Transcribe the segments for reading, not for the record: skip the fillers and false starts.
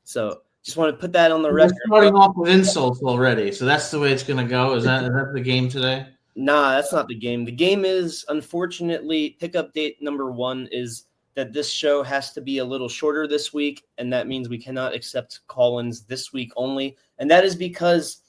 So just want to put that on the We're record. starting off with insults already, so that's the way it's going to go. Is that the game today? Nah, that's not the game. The game is, unfortunately, pickup date number 1 is that this show has to be a little shorter this week, and that means we cannot accept call-ins this week only. And that is because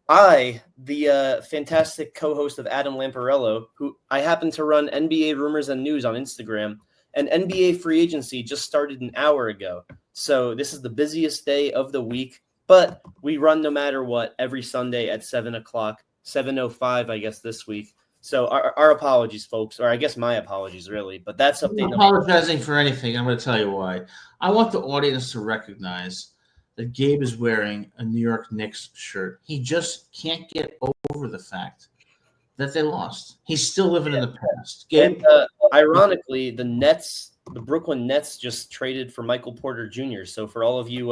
I, the fantastic co-host of Adam Lamparello, who I happen to run NBA Rumors and News on Instagram, and NBA free agency just started an hour ago. So this is the busiest day of the week, but we run no matter what every Sunday at 7 o'clock, 7:05, I guess, this week. So our apologies, folks, or I guess my apologies, really. But that's I'm update not apologizing for anything. I'm going to tell you why. I want the audience to recognize that Gabe is wearing a New York Knicks shirt. He just can't get over the fact that they lost. He's still living in the past. Gabe, and, ironically, the Brooklyn Nets just traded for Michael Porter Jr. So for all of you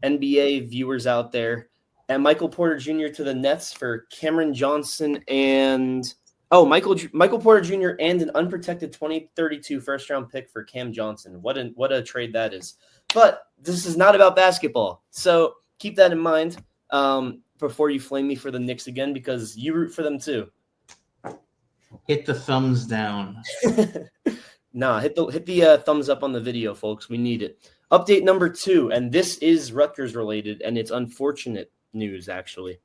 NBA viewers out there, and Michael Porter Jr. to the Nets for Cameron Johnson and Michael Porter Jr. and an unprotected 2032 first-round pick for Cam Johnson. What a trade that is. But this is not about basketball, so keep that in mind before you flame me for the Knicks again, because you root for them too. Hit the thumbs down. Nah, hit the thumbs up on the video, folks. We need it. Update number 2, and this is Rutgers related, and it's unfortunate news, actually.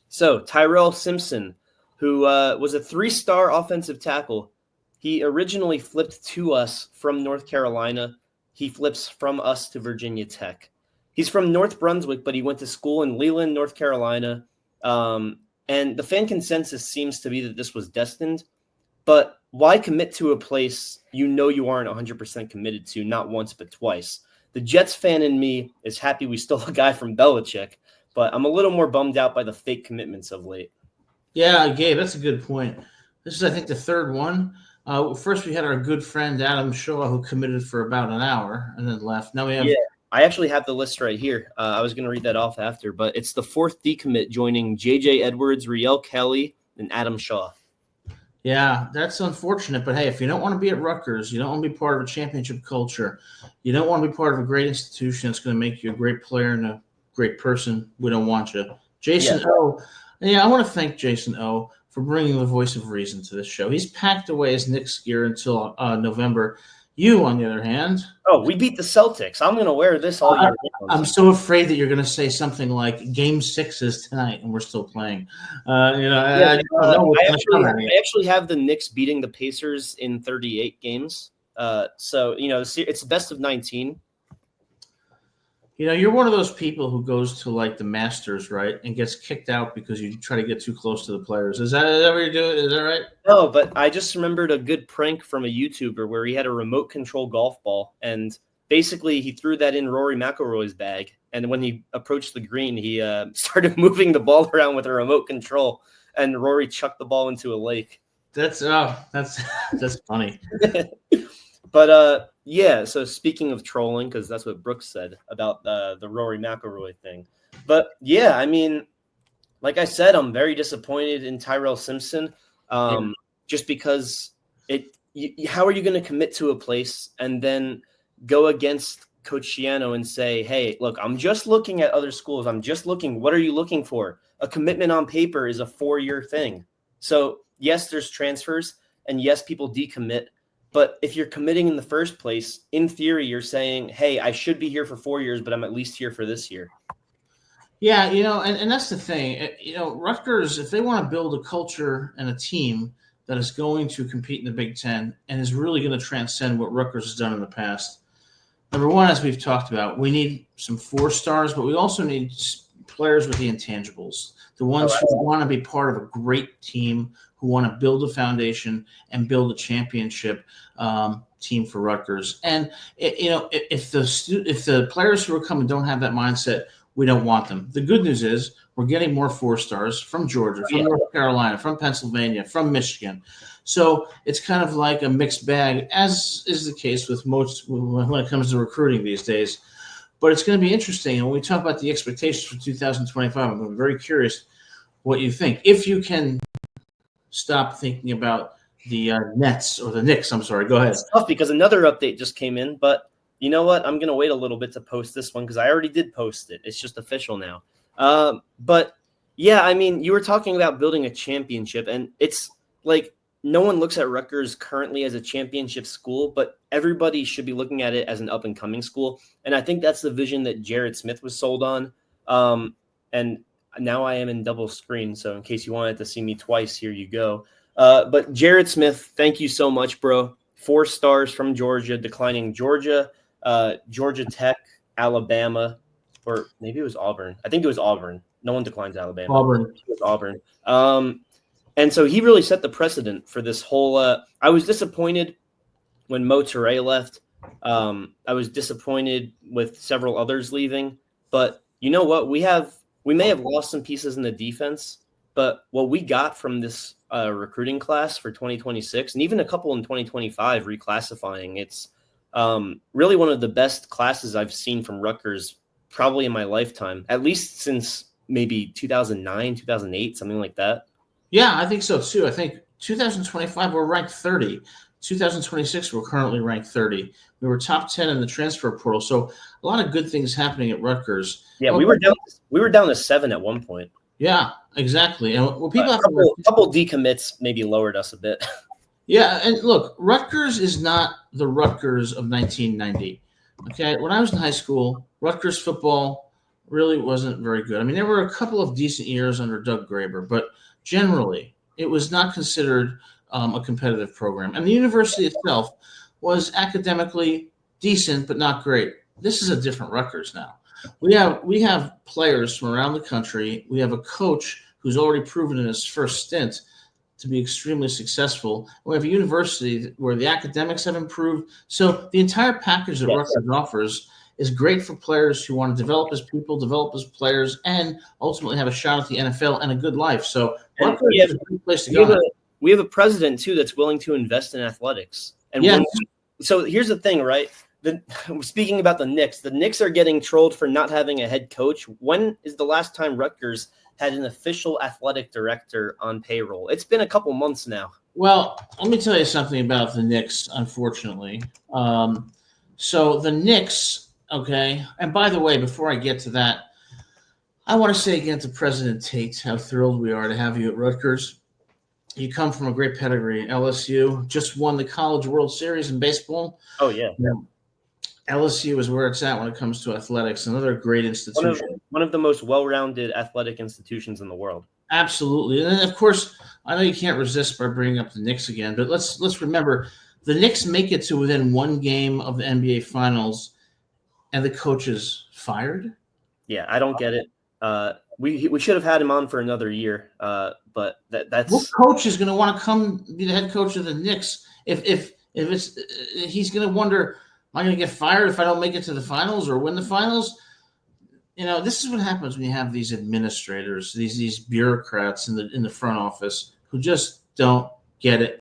So Tyrell Simpson, who was a 3-star offensive tackle, he originally flipped to us from North Carolina. He flips from us to Virginia Tech. He's from North Brunswick, but he went to school in Leland, North Carolina. And the fan consensus seems to be that this was destined. But why commit to a place you aren't 100% committed to, not once but twice? The Jets fan in me is happy we stole a guy from Belichick, but I'm a little more bummed out by the fake commitments of late. Yeah, Gabe, that's a good point. This is, I think, the third one. First, we had our good friend Adam Shaw, who committed for about an hour and then left. Now we have. Yeah, I actually have the list right here. I was going to read that off after, but it's the 4th decommit joining J.J. Edwards, Riel Kelly, and Adam Shaw. Yeah, that's unfortunate. But hey, if you don't want to be at Rutgers, you don't want to be part of a championship culture, you don't want to be part of a great institution that's going to make you a great player and a great person, we don't want you. Jason O. Yeah, I want to thank Jason O. for bringing the voice of reason to this show. He's packed away his Knicks gear until November. You, on the other hand. Oh, we beat the Celtics. I'm going to wear this all year. I'm so afraid that you're going to say something like Game 6 is tonight and we're still playing. I actually have the Knicks beating the Pacers in 38 games. So, it's the best of 19. You're one of those people who goes to like the Masters, right, and gets kicked out because you try to get too close to the players. Is that what you're doing? Is that right? No, but I just remembered a good prank from a YouTuber where he had a remote control golf ball, and basically he threw that in Rory McIlroy's bag. And when he approached the green, he started moving the ball around with a remote control, and Rory chucked the ball into a lake. That's funny. But yeah, so speaking of trolling, because that's what Brooks said about the Rory McIlroy thing. But yeah, I mean, like I said, I'm very disappointed in Tyrell Simpson, just because how are you going to commit to a place and then go against Coach Schiano and say, hey, look, I'm just looking at other schools. I'm just looking. What are you looking for? A commitment on paper is a 4-year thing. So yes, there's transfers, and yes, people decommit. But if you're committing in the first place, in theory, you're saying, hey, I should be here for 4 years, but I'm at least here for this year. Yeah, and that's the thing. Rutgers, if they want to build a culture and a team that is going to compete in the Big Ten and is really going to transcend what Rutgers has done in the past, number one, as we've talked about, we need some 4-stars, but we also need players with the intangibles, the ones who want to be part of a great team, who want to build a foundation and build a championship team for Rutgers. And if the players who are coming don't have that mindset, we don't want them. The good news is we're getting more 4-stars from Georgia, from North Carolina, from Pennsylvania, from Michigan. So it's kind of like a mixed bag, as is the case with most when it comes to recruiting these days. But it's going to be interesting. And when we talk about the expectations for 2025, I'm very curious what you think. If you can stop thinking about the Nets or the Knicks, I'm sorry. Go ahead. It's tough because another update just came in, but you know what? I'm gonna wait a little bit to post this one because I already did post it. It's just official now. But yeah, I mean, you were talking about building a championship, and it's like no one looks at Rutgers currently as a championship school, but everybody should be looking at it as an up and coming school. And I think that's the vision that Jared Smith was sold on. And now I am in double screen, so in case you wanted to see me twice, here you go. But Jared Smith, thank you so much, bro. 4 stars from Georgia, declining Georgia, Georgia Tech, Alabama, or maybe it was Auburn. I think it was Auburn. No one declines Alabama. Auburn. It was Auburn. And so he really set the precedent for this whole I was disappointed when Mo Toure left. I was disappointed with several others leaving. But you know what? We may have lost some pieces in the defense, but what we got from this recruiting class for 2026 and even a couple in 2025 reclassifying, it's really one of the best classes I've seen from Rutgers probably in my lifetime, at least since maybe 2009, 2008, something like that. Yeah, I think so too. I think 2025 we're ranked 30. 2026 we're currently ranked 30. We were top 10 in the transfer portal. So a lot of good things happening at Rutgers. Yeah, we were down to 7 at one point. Yeah, exactly. And what people A couple decommits maybe lowered us a bit. Yeah, and look, Rutgers is not the Rutgers of 1990. Okay, when I was in high school, Rutgers football really wasn't very good. I mean, there were a couple of decent years under Doug Graber, but generally, it was not considered a competitive program. And the university itself was academically decent, but not great. This is a different Rutgers now. We have players from around the country. We have a coach who's already proven in his first stint to be extremely successful. We have a university where the academics have improved. So the entire package that Rutgers offers is great for players who want to develop as people, develop as players, and ultimately have a shot at the NFL and a good life. So Rutgers is a great place to go. We have a president, too, that's willing to invest in athletics. And so here's the thing, right? Speaking about the Knicks are getting trolled for not having a head coach. When is the last time Rutgers had an official athletic director on payroll? It's been a couple months now. Well, let me tell you something about the Knicks, unfortunately. So the Knicks, okay, and by the way, before I get to that, I want to say again to President Tate how thrilled we are to have you at Rutgers. You come from a great pedigree. LSU just won the College World Series in baseball. Oh, yeah. LSU is where it's at when it comes to athletics. Another great institution. One of the most well-rounded athletic institutions in the world. Absolutely. And then, of course, I know you can't resist by bringing up the Knicks again, but let's remember the Knicks make it to within one game of the NBA Finals, and the coach is fired? Yeah, I don't get it. We should have had him on for another year, but that's what coach is going to want to come be the head coach of the Knicks if he's going to wonder, am I going to get fired if I don't make it to the finals or win the finals? You know, this is what happens when you have these administrators, these bureaucrats in the front office who just don't get it.